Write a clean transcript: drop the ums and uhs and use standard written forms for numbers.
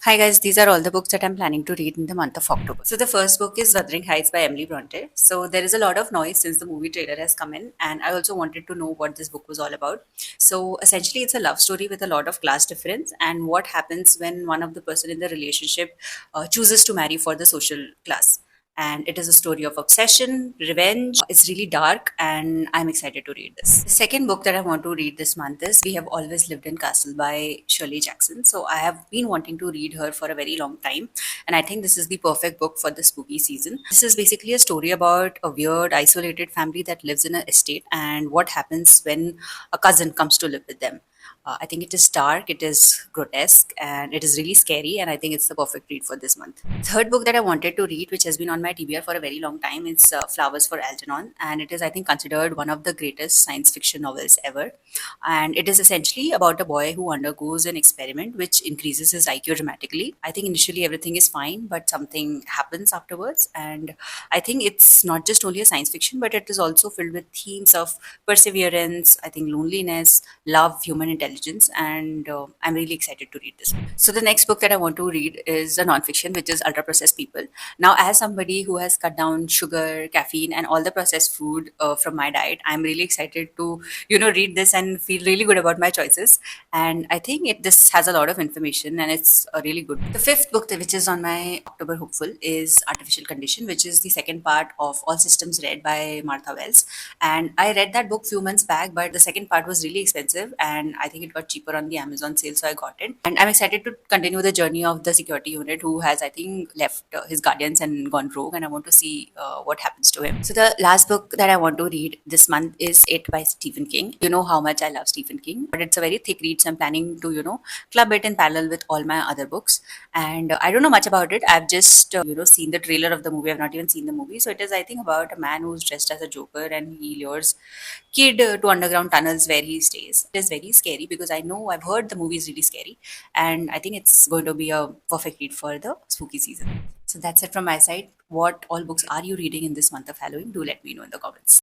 Hi guys, these are all the books that I'm planning to read in the month of October. So the first book is Wuthering Heights by Emily Bronte. So there is a lot of noise since the movie trailer has come in, and I also wanted to know what this book was all about. So essentially, it's a love story with a lot of class difference and what happens when one of the person in the relationship chooses to marry for the social class. And it is a story of obsession, revenge. It's really dark, and I'm excited to read this. The second book that I want to read this month is We Have Always Lived in Castle by Shirley Jackson. So I have been wanting to read her for a very long time, and I think this is the perfect book for the spooky season. This is basically a story about a weird, isolated family that lives in an estate and what happens when a cousin comes to live with them. I think it is dark, it is grotesque, and it is really scary. And I think it's the perfect read for this month. Third book that I wanted to read, which has been on my TBR for a very long time, is Flowers for Algernon, and it is, I think, considered one of the greatest science fiction novels ever. And it is essentially about a boy who undergoes an experiment which increases his IQ dramatically. I think initially everything is fine, but something happens afterwards. And I think it's not just only a science fiction, but it is also filled with themes of perseverance, I think loneliness, love, human intelligence, and I'm really excited to read this. So the next book that I want to read is a nonfiction, which is Ultra Processed People. Now, as somebody who has cut down sugar, caffeine, and all the processed food from my diet, I'm really excited to read this and feel really good about my choices. And I think this has a lot of information and it's really good. The fifth book, which is on my October hopeful, is Artificial Condition, which is the second part of All Systems Red by Martha Wells. And I read that book few months back, but the second part was really expensive, and I think it got cheaper on the Amazon sale, so I got it. And I'm excited to continue the journey of the security unit who has, I think, left his guardians and gone rogue, and I want to see what happens to him. So the last book that I want to read this month is It by Stephen King. You know how much I love Stephen King, but it's a very thick read, so I'm planning to club it in parallel with all my other books. And I don't know much about it. I've just seen the trailer of the movie. I've not even seen the movie. So it is, I think, about a man who's dressed as a Joker and he lures kid to underground tunnels where he stays. It is very scary because I know I've heard the movie is really scary, and I think it's going to be a perfect read for the spooky season. So that's it from my side. What all books are you reading in this month of Halloween? Do let me know in the comments.